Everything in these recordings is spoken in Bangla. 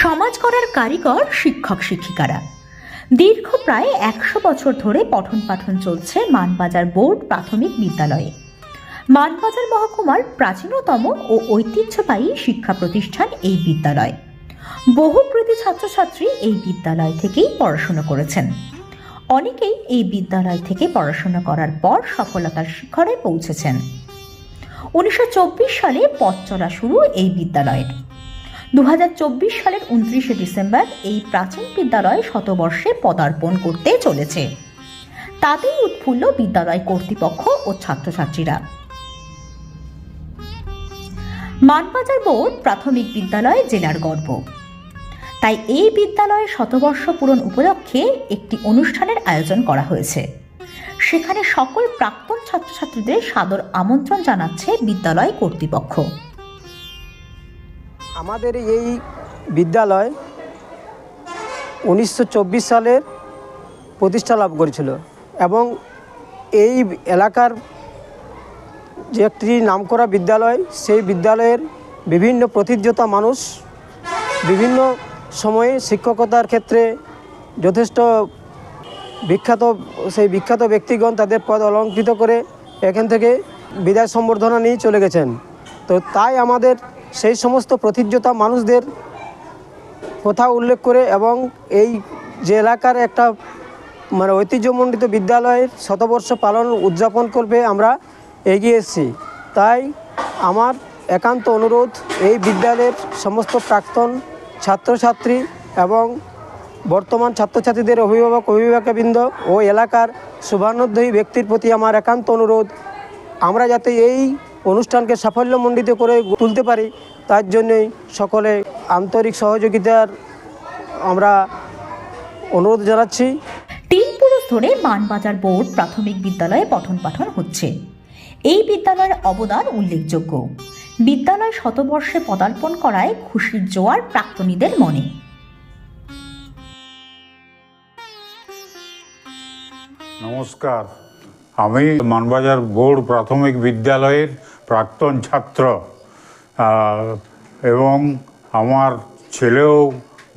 সমাজ গড়ার কারিগর শিক্ষক শিক্ষিকারা। দীর্ঘ প্রায় ১০০ বছর ধরে পঠন পাঠন চলছে মানবাজার বোর্ড প্রাথমিক বিদ্যালয়ে। মানবাজার মহকুমার প্রাচীনতম ও ঐতিহ্যবাহী শিক্ষা প্রতিষ্ঠান এই বিদ্যালয়। বহু কৃতী ছাত্রছাত্রী এই বিদ্যালয় থেকেই পড়াশোনা করেছেন। অনেকেই এই বিদ্যালয় থেকে পড়াশোনা করার পর সফলতার শিখরে পৌঁছেছেন। ১৯২৪ সালে পথ চলা শুরু এই বিদ্যালয়ের। ২০২৪ সালের ২৯শে ডিসেম্বর এই প্রাচীন বিদ্যালয় শতবর্ষে পদার্পণ করতে চলেছে। তাতেই উৎফুল্ল বিদ্যালয় কর্তৃপক্ষ ও ছাত্রছাত্রীরা। মানবাজার বোর্ড প্রাথমিক বিদ্যালয় জেলার গর্ব, তাই এই বিদ্যালয়ের শতবর্ষ পূরণ উপলক্ষে একটি অনুষ্ঠানের আয়োজন করা হয়েছে। সেখানে সকল প্রাক্তন ছাত্রছাত্রীদের সাদর আমন্ত্রণ জানাচ্ছে বিদ্যালয় কর্তৃপক্ষ। আমাদের এই বিদ্যালয় 1924 সালের প্রতিষ্ঠা লাভ করেছিল এবং এই এলাকার যে একটি নামকরা বিদ্যালয়, সেই বিদ্যালয়ের বিভিন্ন প্রতিযোগিতা মানুষ বিভিন্ন সময়ে শিক্ষকতার ক্ষেত্রে যথেষ্ট বিখ্যাত ব্যক্তিগণ তাদের পদ অলঙ্কৃত করে এখান থেকে বিদায় সম্বর্ধনা নিয়ে চলে গেছেন। তো তাই আমাদের সেই সমস্ত প্রতিযোগিতা মানুষদের কথা উল্লেখ করে এবং এই যে এলাকার একটা ঐতিহ্যমণ্ডিত বিদ্যালয়ের শতবর্ষ পালন উদযাপন করবে আমরা এগিয়ে এসেছি। তাই আমার একান্ত অনুরোধ এই বিদ্যালয়ের সমস্ত প্রাক্তন ছাত্রছাত্রী এবং বর্তমান ছাত্রছাত্রীদের অভিভাবকবৃন্দ ও এলাকার শুভানুধ্যায়ী ব্যক্তির প্রতি আমার একান্ত অনুরোধ, আমরা যাতে এই অনুষ্ঠানকে সাফল্যমণ্ডিত করে তুলতে পারি তার জন্যই সকলে আন্তরিক সহযোগিতার আমরা অনুরোধ জানাচ্ছি। ৩ পুরুষ ধরে মানবাজার বোর্ড প্রাথমিক বিদ্যালয়ে পঠন পাঠন হচ্ছে। এই বিদ্যালয়ের অবদান উল্লেখযোগ্য। বিদ্যালয় শতবর্ষে পদার্পণ করায় খুশির জোয়ার প্রাক্তনীদের মনে। নমস্কার, আমি মানবাজার বোর্ড প্রাথমিক বিদ্যালয়ের প্রাক্তন ছাত্র এবং আমার ছেলেও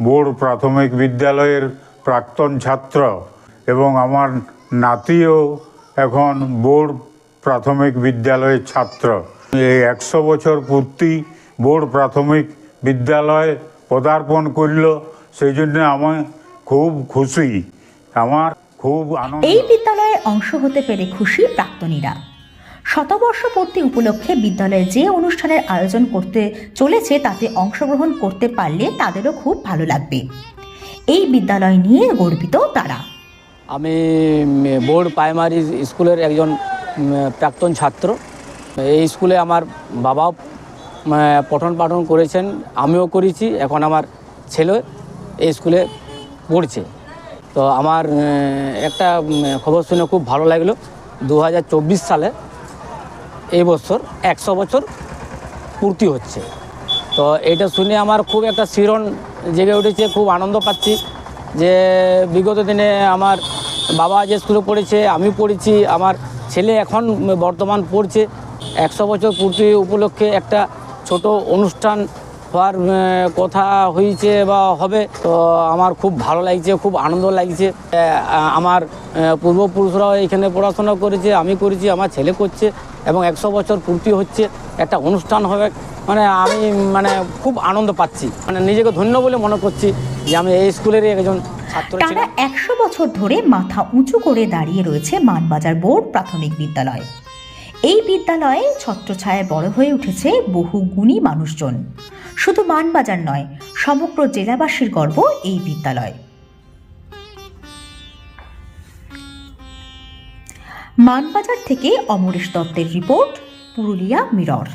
বোর্ড প্রাথমিক বিদ্যালয়ের প্রাক্তন ছাত্র এবং আমার নাতিও এখন বোর্ড প্রাথমিক বিদ্যালয়ের ছাত্র। এই ১০০ বছর পূর্তি বোর্ড প্রাথমিক বিদ্যালয় পদার্পণ করল, সেই জন্য আমি খুব খুশি, আমার খুব আনন্দ। এই বিদ্যালয়ের অংশ হতে পেরে খুশি প্রাক্তনীরা। শতবর্ষ পূর্তি উপলক্ষে বিদ্যালয়ে যে অনুষ্ঠানের আয়োজন করতে চলেছে তাতে অংশগ্রহণ করতে পারলে তাদেরও খুব ভালো লাগবে। এই বিদ্যালয় নিয়ে গর্বিত তারা। আমি বোর্ড প্রাইমারি স্কুলের একজন প্রাক্তন ছাত্র। এই স্কুলে আমার বাবাও পঠন পাঠন করেছেন, আমিও করেছি, এখন আমার ছেলে এই স্কুলে পড়ছে। তো আমার একটা খবর শুনে খুব ভালো লাগলো, 2024 সালে এই বছর ১০০ বছর পূর্তি হচ্ছে। তো এটা শুনে আমার খুব একটা শিহরণ জেগে উঠেছে, খুব আনন্দ পাচ্ছি যে বিগত দিনে আমার বাবা যে স্কুলে পড়েছে, আমি পড়েছি, আমার ছেলে এখন বর্তমান পড়ছে। ১০০ বছর পূর্তি উপলক্ষে একটা ছোট অনুষ্ঠান হওয়ার কথা হয়েছে বা হবে। তো আমার খুব ভালো লাগছে, খুব আনন্দ লাগছে। আমার পূর্বপুরুষরাও এখানে পড়াশোনা করেছে, আমি করেছি, আমার ছেলে করছে এবং ১০০ বছর পূর্তি হচ্ছে, একটা অনুষ্ঠান হবে। আমি খুব আনন্দ পাচ্ছি, নিজেকে ধন্য বলে মনে করছি যে আমি এই স্কুলেরই একজন ছাত্র। তারা ১০০ বছর ধরে মাথা উঁচু করে দাঁড়িয়ে রয়েছে মানবাজার বোর্ড প্রাথমিক বিদ্যালয়। এই বিদ্যালয়ে ছত্রছায়ায় বড় হয়ে উঠেছে বহু গুণী মানুষজন। শুধু মানবাজার নয়, সমগ্র জেলাবাসীর গর্ব এই বিদ্যালয়। মানবাজার থেকে অমরেশ দত্তের রিপোর্ট, পুরুলিয়া মিরর।